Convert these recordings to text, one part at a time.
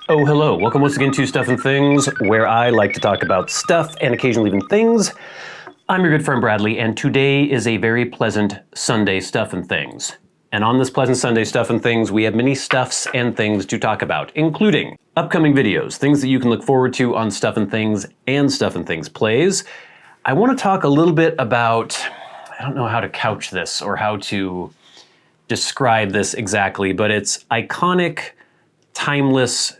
Oh, hello. Welcome once again to Stuff and Things, where I like to talk about stuff and occasionally even things. I'm your good friend Bradley, and today is a very pleasant Sunday Stuff and Things. And on this pleasant Sunday Stuff and Things, we have many stuffs and things to talk about, including upcoming videos, things that you can look forward to on Stuff and Things and Stuff and Things Plays. I want to talk a little bit about, I don't know how to couch this or how to describe this exactly, but it's iconic, timeless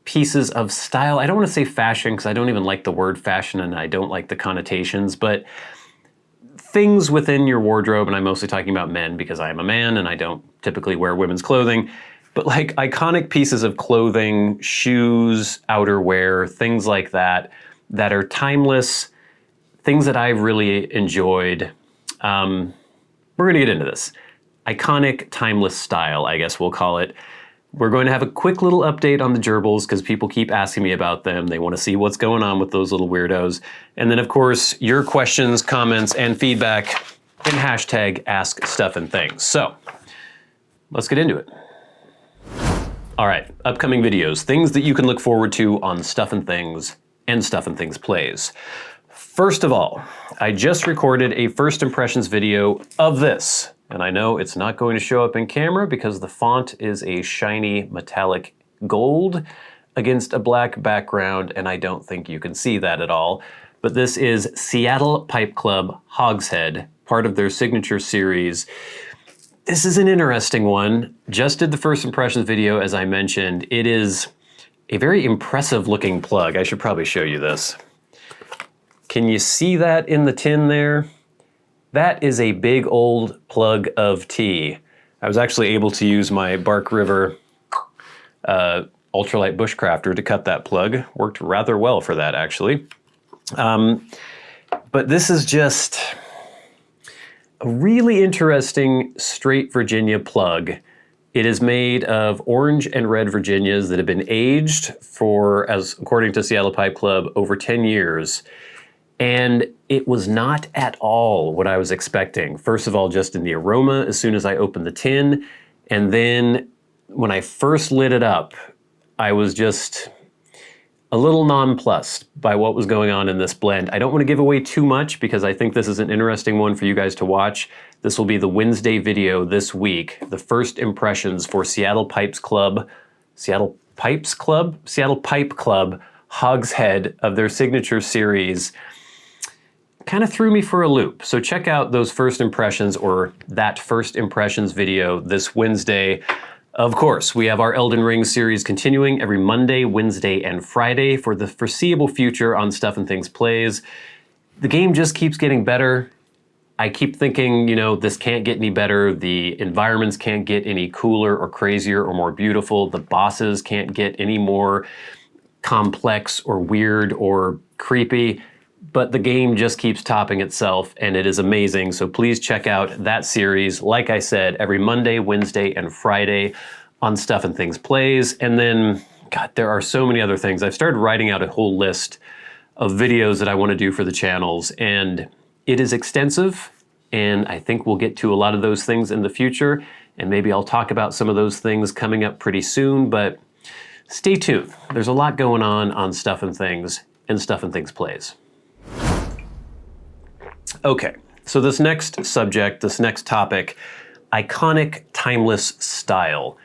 pieces of style. I don't want to say fashion because I don't even like the word fashion and I don't like the connotations, but things within your wardrobe, and I'm mostly talking about men because I am a man and I don't typically wear women's clothing, but like iconic pieces of clothing, shoes, outerwear, things like that, that are timeless, things that I've really enjoyed. We're going to get into this. Iconic, timeless style, I guess we'll call it. We're going to have a quick little update on the gerbils because people keep asking me about them. They want to see what's going on with those little weirdos. And then, of course, your questions, comments, and feedback in hashtag askstuffandthings. So let's get into it. All right, upcoming videos, things that you can look forward to on Stuff and Things and Stuff and Things Plays. First of all, I just recorded a first impressions video of this. And I know it's not going to show up in camera because the font is a shiny metallic gold against a black background, and I don't think you can see that at all. But this is Seattle Pipe Club Hogshead, part of their signature series. This is an interesting one. Just did the first impressions video, as I mentioned. It is a very impressive looking plug. I should probably show you this. Can you see that in the tin there? That is a big old plug of tea. I was actually able to use my Bark River ultralight bushcrafter to cut that plug. Worked rather well for that, actually. But this is just a really interesting straight Virginia plug. It is made of orange and red Virginias that have been aged for, as according to Seattle Pipe Club, over 10 years. And it was not at all what I was expecting. First of all, just in the aroma as soon as I opened the tin. And then when I first lit it up, I was just a little nonplussed by what was going on in this blend. I don't want to give away too much because I think this is an interesting one for you guys to watch. This will be the Wednesday video this week, the first impressions for Seattle Pipe Club Hogshead of their signature series. Kind of threw me for a loop. So check out those first impressions or that first impressions video this Wednesday. Of course, we have our Elden Ring series continuing every Monday, Wednesday, and Friday for the foreseeable future on Stuff and Things Plays. The game just keeps getting better. I keep thinking, this can't get any better. The environments can't get any cooler or crazier or more beautiful. The bosses can't get any more complex or weird or creepy. But the game just keeps topping itself, and it is amazing. So please check out that series, like I said, every Monday, Wednesday, and Friday on Stuff and Things Plays. And then, God, there are so many other things. I've started writing out a whole list of videos that I want to do for the channels, and it is extensive, and I think we'll get to a lot of those things in the future, and maybe I'll talk about some of those things coming up pretty soon, but stay tuned. There's a lot going on Stuff and Things and Stuff and Things Plays. Okay, so this next subject, this next topic, iconic, timeless style,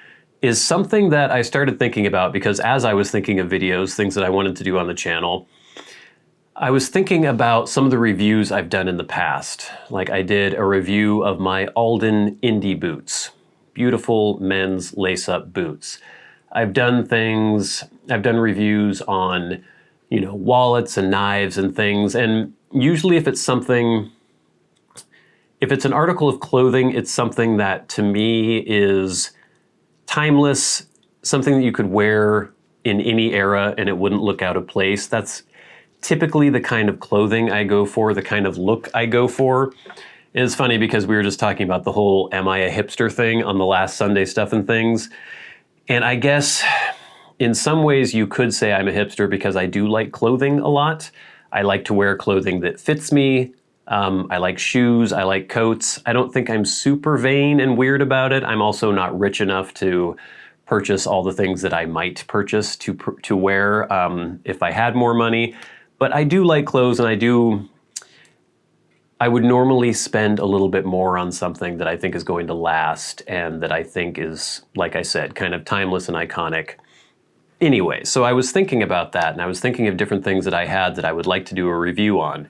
is something that I started thinking about because as I was thinking of videos, things that I wanted to do on the channel, I was thinking about some of the reviews I've done in the past. Like I did a review of my Alden indie boots, beautiful men's lace-up boots. I've done reviews on, wallets and knives and things, and usually if it's an article of clothing, it's something that to me is timeless, something that you could wear in any era and it wouldn't look out of place. That's typically the kind of clothing I go for, the kind of look I go for. And it's funny because we were just talking about the whole am I a hipster thing on the last Sunday Stuff and Things. And I guess in some ways you could say I'm a hipster because I do like clothing a lot. I like to wear clothing that fits me. I like shoes, I like coats. I don't think I'm super vain and weird about it. I'm also not rich enough to purchase all the things that I might purchase to wear if I had more money. But I do like clothes, and I would normally spend a little bit more on something that I think is going to last and that I think is, like I said, kind of timeless and iconic. Anyway, so I was thinking about that, and I was thinking of different things that I had that I would like to do a review on.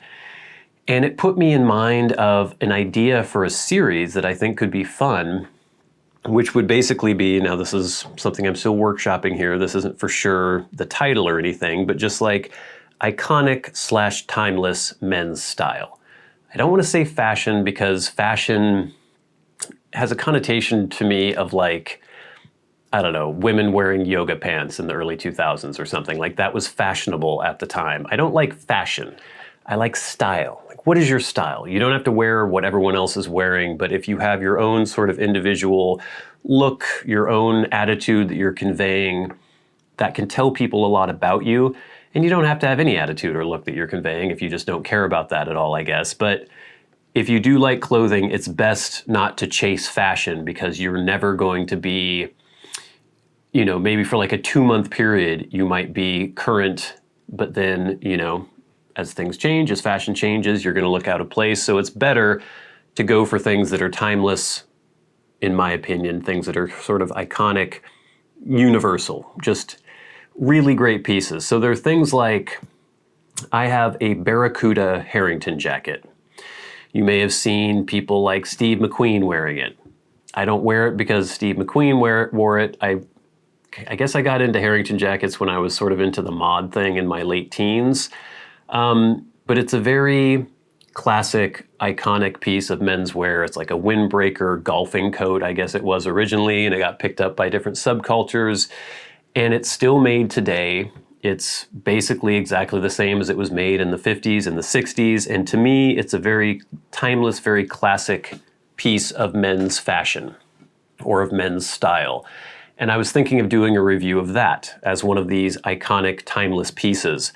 And it put me in mind of an idea for a series that I think could be fun, which would basically be, now this is something I'm still workshopping here, this isn't for sure the title or anything, but just like iconic/timeless men's style. I don't want to say fashion because fashion has a connotation to me of like, I don't know, women wearing yoga pants in the early 2000s or something. Like that was fashionable at the time. I don't like fashion. I like style. Like, what is your style? You don't have to wear what everyone else is wearing, but if you have your own sort of individual look, your own attitude that you're conveying, that can tell people a lot about you. And you don't have to have any attitude or look that you're conveying if you just don't care about that at all, I guess. But if you do like clothing, it's best not to chase fashion because you're never going to be, you know, maybe for like a 2-month period, you might be current, but then, you know, as things change, as fashion changes, you're going to look out of place. So it's better to go for things that are timeless, in my opinion, things that are sort of iconic, universal, just really great pieces. So there are things like, I have a Barracuda Harrington jacket. You may have seen people like Steve McQueen wearing it. I don't wear it because Steve McQueen wore it. I guess I got into Harrington jackets when I was sort of into the mod thing in my late teens. But it's a very classic, iconic piece of menswear. It's like a windbreaker golfing coat, I guess it was originally, and it got picked up by different subcultures. And it's still made today. It's basically exactly the same as it was made in the 50s and the 60s. And to me, it's a very timeless, very classic piece of men's fashion or of men's style. And I was thinking of doing a review of that as one of these iconic, timeless pieces.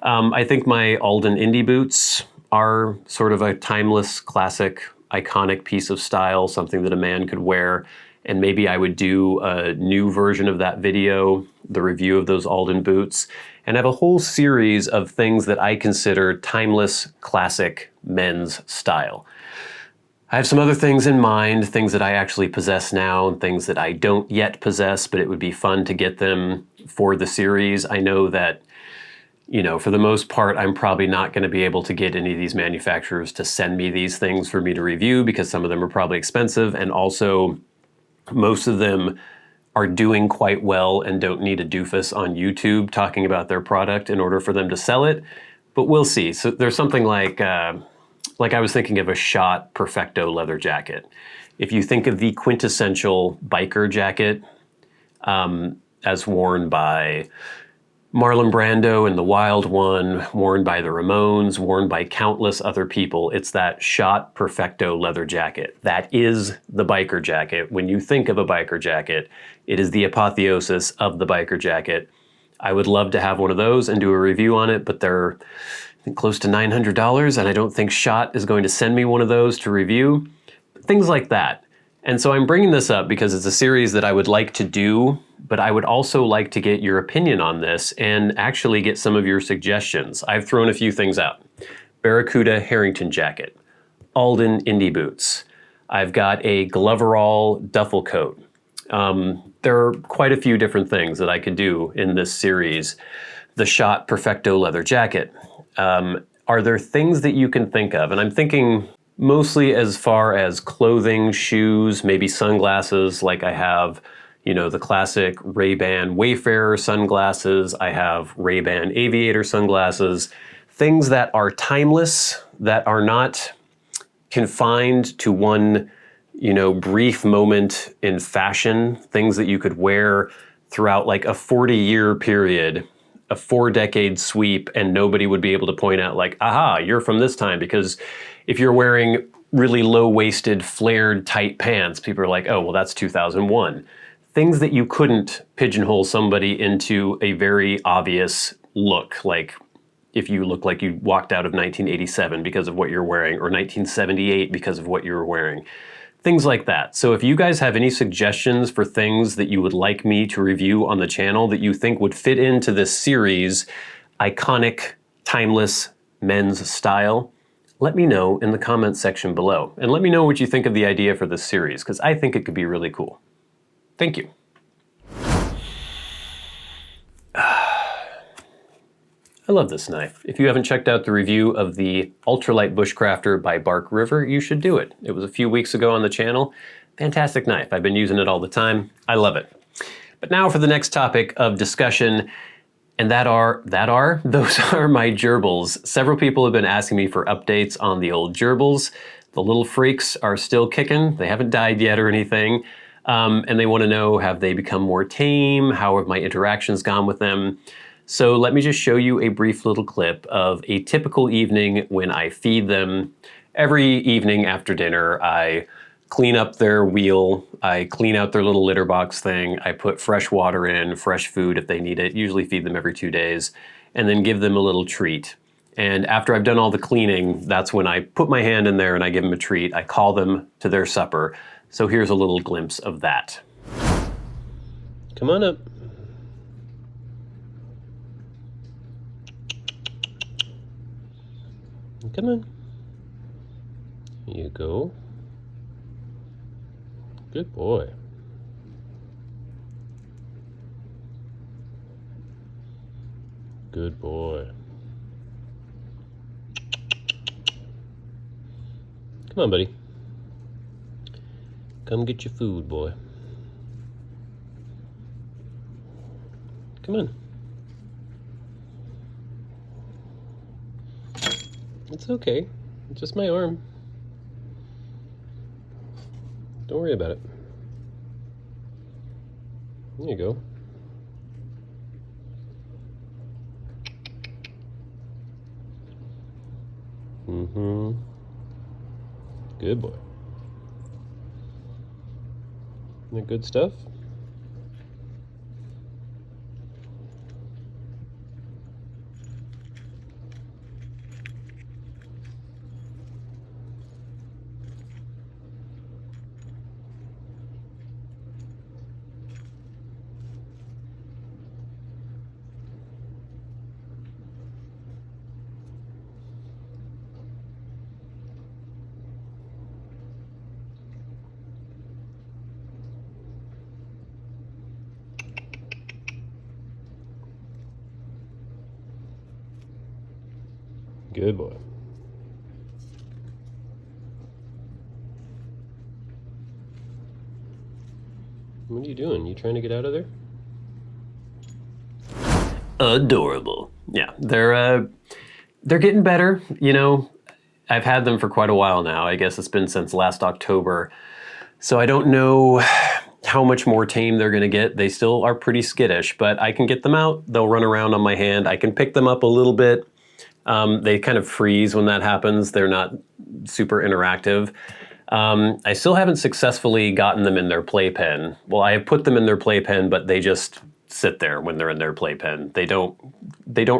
I think my Alden Indie boots are sort of a timeless, classic, iconic piece of style, something that a man could wear. And maybe I would do a new version of that video, the review of those Alden boots, and have a whole series of things that I consider timeless, classic men's style. I have some other things in mind, things that I actually possess now and things that I don't yet possess, but it would be fun to get them for the series. I know that, you know, for the most part, I'm probably not going to be able to get any of these manufacturers to send me these things for me to review because some of them are probably expensive, and also most of them are doing quite well and don't need a doofus on YouTube talking about their product in order for them to sell it, but we'll see. So there's something like I was thinking of a Shot Perfecto leather jacket. If you think of the quintessential biker jacket as worn by Marlon Brando in The Wild One, worn by the Ramones, worn by countless other people, it's that Shot Perfecto leather jacket. That is the biker jacket. When you think of a biker jacket, it is the apotheosis of the biker jacket. I would love to have one of those and do a review on it, but they're close to $900, and I don't think Shot is going to send me one of those to review. Things like that. And so I'm bringing this up because it's a series that I would like to do, but I would also like to get your opinion on this and actually get some of your suggestions. I've thrown a few things out. Barracuda Harrington jacket, Alden Indie boots. I've got a Gloverall duffel coat. There are quite a few different things that I could do in this series. The Shot Perfecto leather jacket. Are there things that you can think of? And I'm thinking mostly as far as clothing, shoes, maybe sunglasses, like I have, you know, the classic Ray-Ban Wayfarer sunglasses. I have Ray-Ban Aviator sunglasses. Things that are timeless, that are not confined to one, you know, brief moment in fashion. Things that you could wear throughout like a 40-year period, a 4-decade sweep, and nobody would be able to point out like, aha, you're from this time. Because if you're wearing really low-waisted, flared, tight pants, people are like, oh, well, that's 2001. Things that you couldn't pigeonhole somebody into a very obvious look, like if you look like you walked out of 1987 because of what you're wearing, or 1978 because of what you were wearing. things like that. So if you guys have any suggestions for things that you would like me to review on the channel that you think would fit into this series, iconic, timeless men's style, let me know in the comments section below. And let me know what you think of the idea for this series, because I think it could be really cool. Thank you. I love this knife. If you haven't checked out the review of the Ultralight Bushcrafter by Bark River, you should do it. It was a few weeks ago on the channel. Fantastic knife. I've been using it all the time. I love it. But now for the next topic of discussion, and those are my gerbils. Several people have been asking me for updates on the old gerbils. The little freaks are still kicking. They haven't died yet or anything. And they want to know, have they become more tame? How have my interactions gone with them? So let me just show you a brief little clip of a typical evening when I feed them. Every evening after dinner, I clean up their wheel, I clean out their little litter box thing, I put fresh water in, fresh food if they need it, usually feed them every 2 days, and then give them a little treat. And after I've done all the cleaning, that's when I put my hand in there and I give them a treat. I call them to their supper. So here's a little glimpse of that. Come on up. Come on. Here you go. Good boy. Good boy. Come on, buddy. Come get your food, boy. Come on. It's okay. It's just my arm. Don't worry about it. There you go. Mm-hmm. Good boy. Isn't that good stuff? Good boy. What are you doing? You trying to get out of there? Adorable. Yeah, they're getting better. You know, I've had them for quite a while now. I guess it's been since last October. So I don't know how much more tame they're gonna get. They still are pretty skittish, but I can get them out. They'll run around on my hand. I can pick them up a little bit. They kind of freeze when that happens. They're not super interactive. I still haven't successfully gotten them in their playpen. Well, I have put them in their playpen, but they just sit there when they're in their playpen. They don't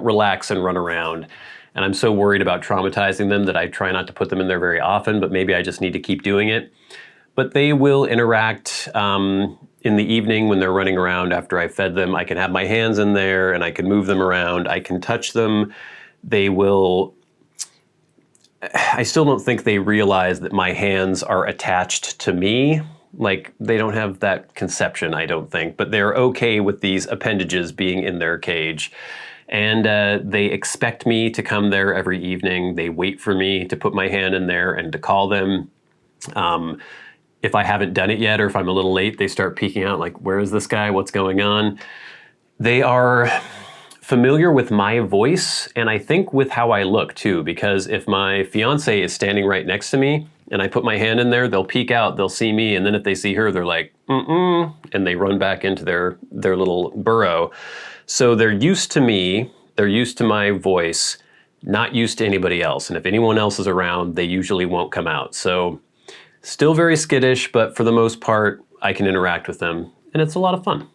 relax and run around. And I'm so worried about traumatizing them that I try not to put them in there very often, but maybe I just need to keep doing it. But they will interact in the evening when they're running around after I fed them. I can have my hands in there and I can move them around. I can touch them. They will, I still don't think they realize that my hands are attached to me. Like, they don't have that conception, I don't think, but they're okay with these appendages being in their cage. And they expect me to come there every evening. They wait for me to put my hand in there and to call them. If I haven't done it yet, or if I'm a little late, they start peeking out like, where is this guy? What's going on? They are familiar with my voice, and I think with how I look too, because if my fiance is standing right next to me and I put my hand in there, they'll peek out, they'll see me, and then if they see her, they're like, mm-mm, and they run back into their little burrow. So they're used to me, they're used to my voice, not used to anybody else. And if anyone else is around, they usually won't come out. So still very skittish, but for the most part, I can interact with them, and it's a lot of fun.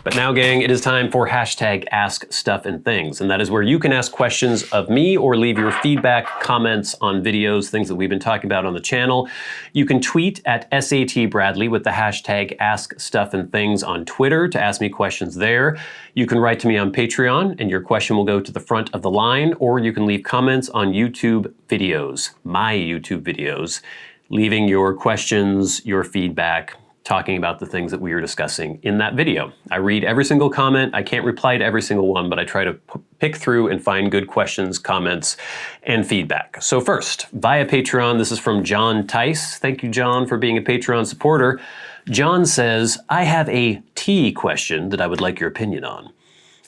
But now, gang, it is time for hashtag askstuffandthings, and that is where you can ask questions of me or leave your feedback, comments on videos, things that we've been talking about on the channel. You can tweet at SATBradley with the hashtag askstuffandthings on Twitter to ask me questions there. You can write to me on Patreon, and your question will go to the front of the line, or you can leave comments on YouTube videos, my YouTube videos, leaving your questions, your feedback, talking about the things that we are discussing in that video. I read every single comment. I can't reply to every single one, but I try to pick through and find good questions, comments, and feedback. So first, via Patreon, this is from John Tice. Thank you, John, for being a Patreon supporter. John says, I have a tea question that I would like your opinion on.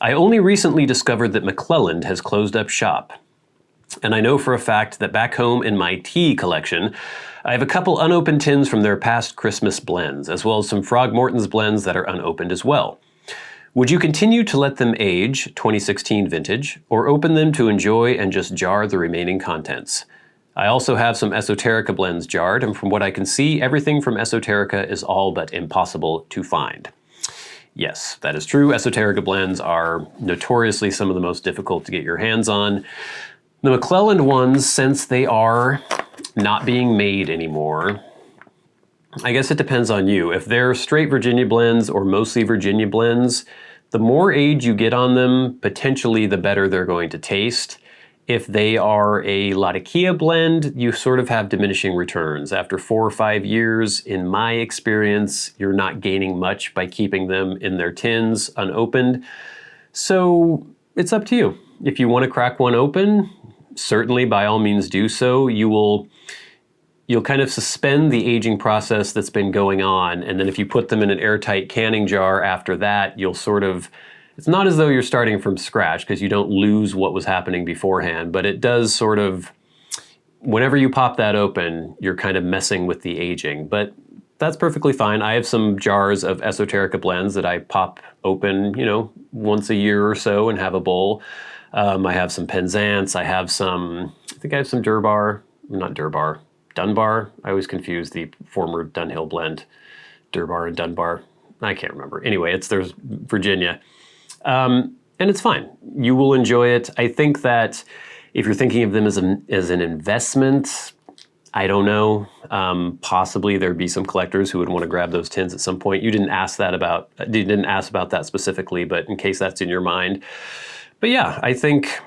I only recently discovered that McClelland has closed up shop. And I know for a fact that back home in my tea collection, I have a couple unopened tins from their past Christmas blends, as well as some Frogmorton's blends that are unopened as well. Would you continue to let them age, 2016 vintage, or open them to enjoy and just jar the remaining contents? I also have some Esoterica blends jarred, and from what I can see, everything from Esoterica is all but impossible to find. Yes, that is true. Esoterica blends are notoriously some of the most difficult to get your hands on. The McClelland ones, since they are not being made anymore, I guess it depends on you. If they're straight Virginia blends or mostly Virginia blends, the more age you get on them, potentially the better they're going to taste. If they are a Latakia blend, you sort of have diminishing returns. After 4 or 5 years, in my experience, you're not gaining much by keeping them in their tins unopened. So it's up to you. If you want to crack one open, certainly by all means do so. You'll kind of suspend the aging process that's been going on, and then if you put them in an airtight canning jar after that, you'll sort of, it's not as though you're starting from scratch because you don't lose what was happening beforehand, but it does sort of, whenever you pop that open, you're kind of messing with the aging, but that's perfectly fine. I have some jars of Esoterica blends that I pop open, once a year or so and have a bowl. I have some Penzance. I have some Dunbar. I always confuse the former Dunhill blend, Durbar and Dunbar. I can't remember. Anyway, there's Virginia. And it's fine. You will enjoy it. I think that if you're thinking of them as an investment, I don't know. Possibly there'd be some collectors who would want to grab those tins at some point. You didn't ask about that specifically, but in case that's in your mind. But yeah, I think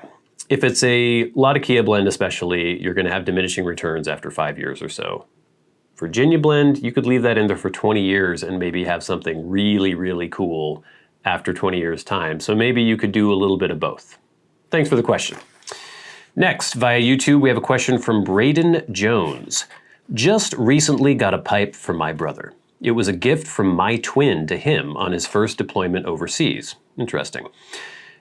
if it's a Latakia blend especially, you're going to have diminishing returns after 5 years or so. Virginia blend, you could leave that in there for 20 years and maybe have something really, really cool after 20 years' time. So maybe you could do a little bit of both. Thanks for the question. Next, via YouTube, we have a question from Braden Jones. Just recently got a pipe from my brother. It was a gift from my twin to him on his first deployment overseas. Interesting.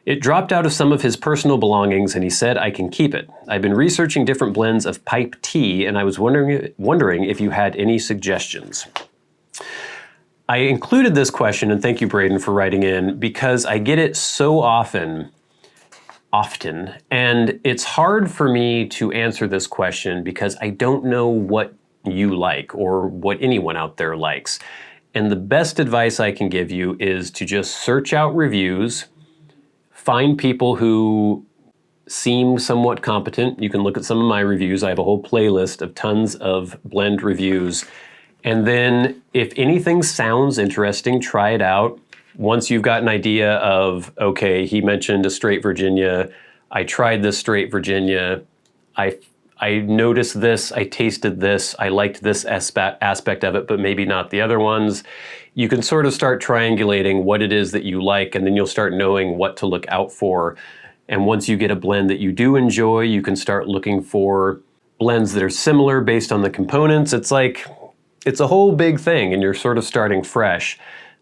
It dropped out of some of his personal belongings and he said I can keep it. I've been researching different blends of pipe tea and I was wondering if you had any suggestions. I included this question, and thank you, Braden, for writing in, because I get it so often, and it's hard for me to answer this question because I don't know what you like or what anyone out there likes. And the best advice I can give you is to just search out reviews, find people who seem somewhat competent. You can look at some of my reviews. I have a whole playlist of tons of blend reviews. And then if anything sounds interesting, try it out. Once you've got an idea of, okay, he mentioned a straight Virginia. I tried this straight Virginia. I noticed this, I tasted this, I liked this aspect of it, but maybe not the other ones. You can sort of start triangulating what it is that you like, and then you'll start knowing what to look out for. And once you get a blend that you do enjoy, you can start looking for blends that are similar based on the components. It's a whole big thing, and you're sort of starting fresh.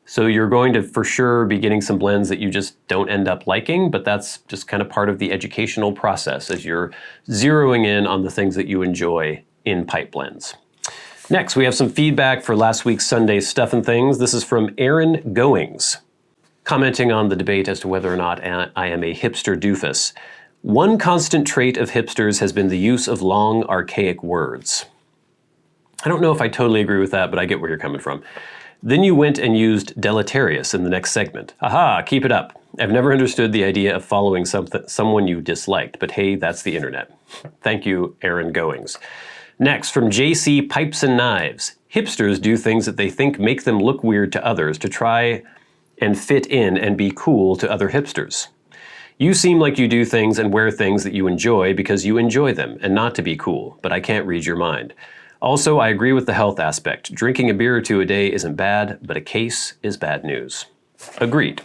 So you're going to for sure be getting some blends that you just don't end up liking, but that's just kind of part of the educational process as you're zeroing in on the things that you enjoy in pipe blends. Next, we have some feedback for last week's Sunday Stuff and Things. This is from Aaron Goings, commenting on the debate as to whether or not I am a hipster doofus. One constant trait of hipsters has been the use of long, archaic words. I don't know if I totally agree with that, but I get where you're coming from. Then you went and used deleterious in the next segment. Aha, keep it up. I've never understood the idea of following someone you disliked, but hey, that's the internet. Thank you, Aaron Goings. Next, from JC Pipes and Knives. Hipsters do things that they think make them look weird to others to try and fit in and be cool to other hipsters. You seem like you do things and wear things that you enjoy because you enjoy them and not to be cool, but I can't read your mind. Also, I agree with the health aspect. Drinking a beer or two a day isn't bad, but a case is bad news. Agreed.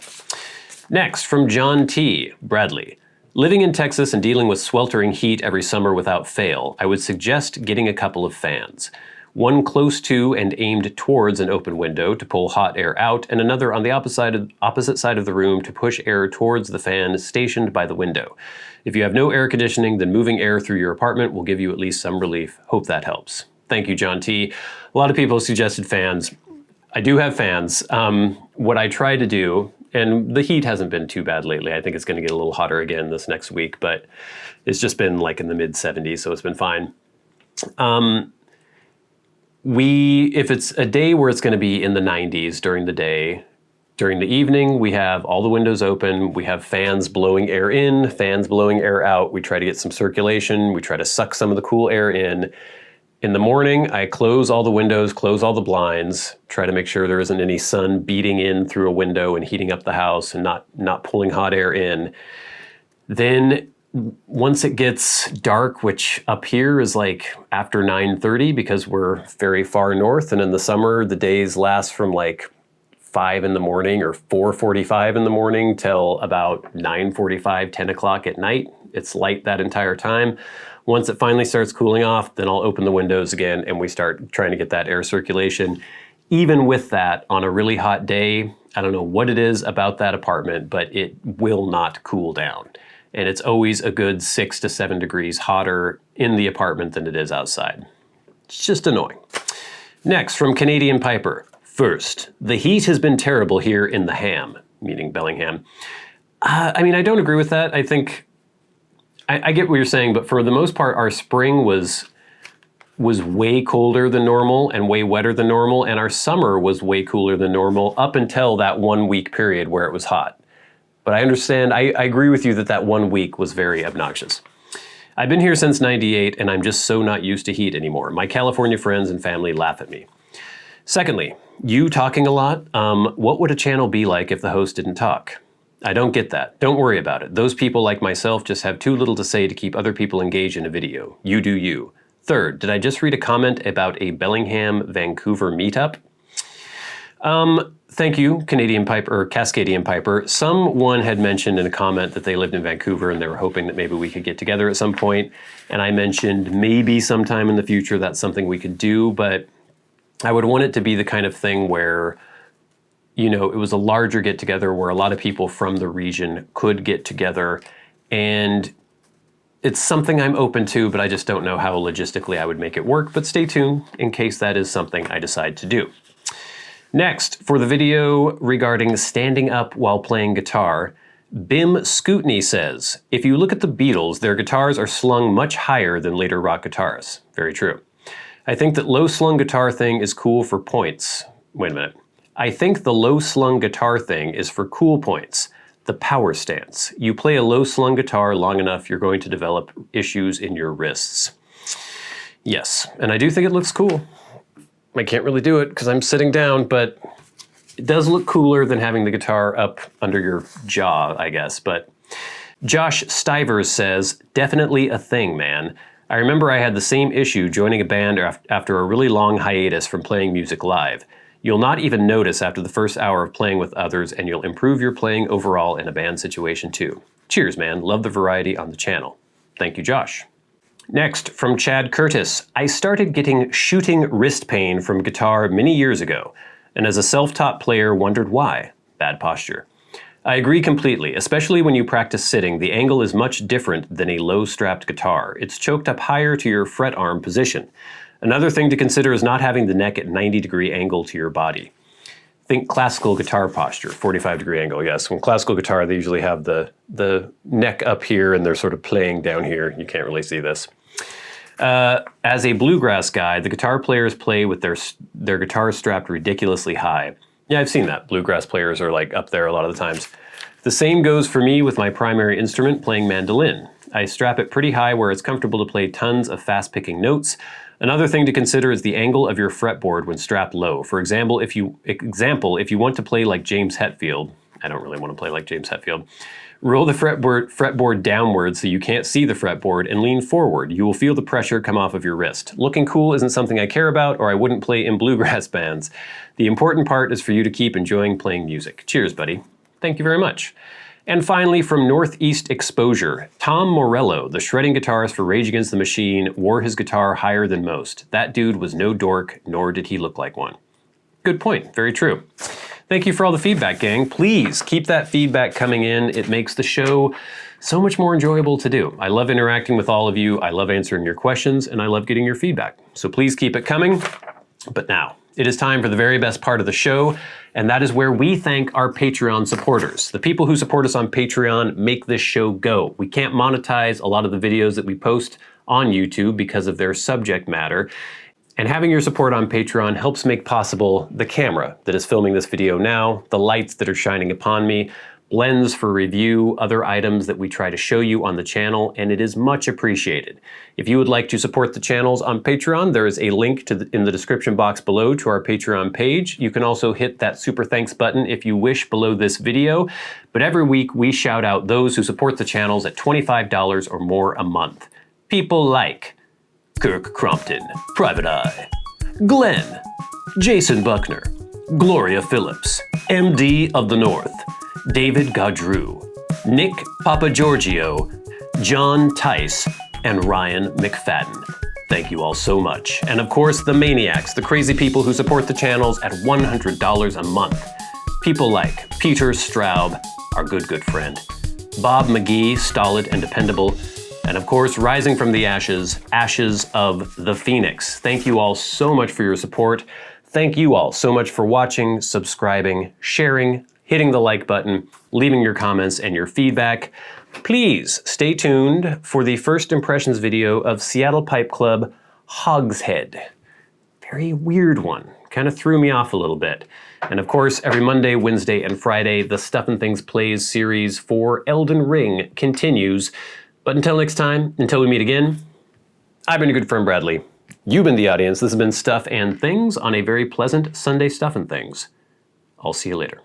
Next, from John T. Bradley. Living in Texas and dealing with sweltering heat every summer without fail, I would suggest getting a couple of fans. One close to and aimed towards an open window to pull hot air out, and another on the opposite side of the room to push air towards the fan stationed by the window. If you have no air conditioning, then moving air through your apartment will give you at least some relief. Hope that helps. Thank you, John T. A lot of people suggested fans. I do have fans. What I try to do, and the heat hasn't been too bad lately. I think it's going to get a little hotter again this next week, but it's just been like in the mid 70s, so it's been fine. If it's a day where it's going to be in the 90s during the day, during the evening, we have all the windows open. We have fans blowing air in, fans blowing air out. We try to get some circulation. We try to suck some of the cool air in. In the morning, I close all the windows, close all the blinds, try to make sure there isn't any sun beating in through a window and heating up the house and not pulling hot air in. Then once it gets dark, which up here is like after 9:30 because we're very far north, and in the summer, the days last from like 5 in the morning or 4:45 in the morning till about 9:45, 10 o'clock at night. It's light that entire time. Once it finally starts cooling off, then I'll open the windows again and we start trying to get that air circulation. Even with that, on a really hot day, I don't know what it is about that apartment, but it will not cool down. And it's always a good 6 to 7 degrees hotter in the apartment than it is outside. It's just annoying. Next, from Canadian Piper. First, the heat has been terrible here in the Ham, meaning Bellingham. I mean, I don't agree with that. I think I get what you're saying, but for the most part, our spring was way colder than normal and way wetter than normal, and our summer was way cooler than normal up until that 1 week period where it was hot. But I understand, I agree with you that 1 week was very obnoxious. I've been here since '98, and I'm just so not used to heat anymore. My California friends and family laugh at me. Secondly, you talking a lot, what would a channel be like if the host didn't talk? I don't get that. Don't worry about it. Those people like myself just have too little to say to keep other people engaged in a video. You do you. Third, did I just read a comment about a Bellingham, Vancouver meetup? Thank you, Canadian Piper, or Cascadian Piper. Someone had mentioned in a comment that they lived in Vancouver and they were hoping that maybe we could get together at some point. And I mentioned maybe sometime in the future that's something we could do, but I would want it to be the kind of thing where, you know, it was a larger get together where a lot of people from the region could get together, and it's something I'm open to, but I just don't know how logistically I would make it work, but stay tuned in case that is something I decide to do. Next, for the video regarding standing up while playing guitar, Bim Scootney says, if you look at the Beatles, their guitars are slung much higher than later rock guitars. Very true. I think that low slung guitar thing is cool for points. Wait a minute. I think the low slung guitar thing is for cool points. The power stance. You play a low slung guitar long enough, you're going to develop issues in your wrists. Yes, and I do think it looks cool. I can't really do it because I'm sitting down, but it does look cooler than having the guitar up under your jaw, I guess. But Josh Stivers says, definitely a thing, man. I remember I had the same issue joining a band after a really long hiatus from playing music live. You'll not even notice after the first hour of playing with others, and you'll improve your playing overall in a band situation too. Cheers, man. Love the variety on the channel. Thank you, Josh. Next, from Chad Curtis. I started getting shooting wrist pain from guitar many years ago, and as a self-taught player wondered why. Bad posture. I agree completely, especially when you practice sitting. The angle is much different than a low-strapped guitar. It's choked up higher to your fret arm position. Another thing to consider is not having the neck at 90-degree angle to your body. Think classical guitar posture, 45-degree angle, yes. When classical guitar, they usually have the neck up here and they're sort of playing down here. You can't really see this. As a bluegrass guy, the guitar players play with their guitars strapped ridiculously high. Yeah, I've seen that. Bluegrass players are like up there a lot of the times. The same goes for me with my primary instrument, playing mandolin. I strap it pretty high where it's comfortable to play tons of fast-picking notes. Another thing to consider is the angle of your fretboard when strapped low. For example, if you want to play like James Hetfield, I don't really want to play like James Hetfield, roll the fretboard downward so you can't see the fretboard and lean forward. You will feel the pressure come off of your wrist. Looking cool isn't something I care about, or I wouldn't play in bluegrass bands. The important part is for you to keep enjoying playing music. Cheers, buddy. Thank you very much. And finally, from Northeast Exposure, Tom Morello, the shredding guitarist for Rage Against the Machine, wore his guitar higher than most. That dude was no dork, nor did he look like one. Good point. Very true. Thank you for all the feedback, gang. Please keep that feedback coming in. It makes the show so much more enjoyable to do. I love interacting with all of you. I love answering your questions, and I love getting your feedback. So please keep it coming. But now, it is time for the very best part of the show, and that is where we thank our Patreon supporters. The people who support us on Patreon make this show go. We can't monetize a lot of the videos that we post on YouTube because of their subject matter. And having your support on Patreon helps make possible the camera that is filming this video now, the lights that are shining upon me, blends for review, other items that we try to show you on the channel, and it is much appreciated. If you would like to support the channels on Patreon, there is a link in the description box below to our Patreon page. You can also hit that super thanks button if you wish below this video. But every week we shout out those who support the channels at $25 or more a month. People like Kirk Crompton, Private Eye, Glenn, Jason Buckner, Gloria Phillips, MDoftheNorth, David Gaudreau, Nick Papageorgio, John Tice, and Ryan McFadin. Thank you all so much. And of course, the Maniacs, the crazy people who support the channels at $100 a month. People like Peter Straub, our good friend, Bob Magee, stolid and dependable, and of course, rising from the ashes, Ashes of the Phoenix. Thank you all so much for your support. Thank you all so much for watching, subscribing, sharing, hitting the like button, leaving your comments and your feedback. Please stay tuned for the first impressions video of Seattle Pipe Club Hogshead. Very weird one. Kind of threw me off a little bit. And of course, every Monday, Wednesday, and Friday, the Stuff and Things Plays series for Elden Ring continues. But until next time, until we meet again, I've been your good friend Bradley. You've been the audience. This has been Stuff and Things on a very pleasant Sunday Stuff and Things. I'll see you later.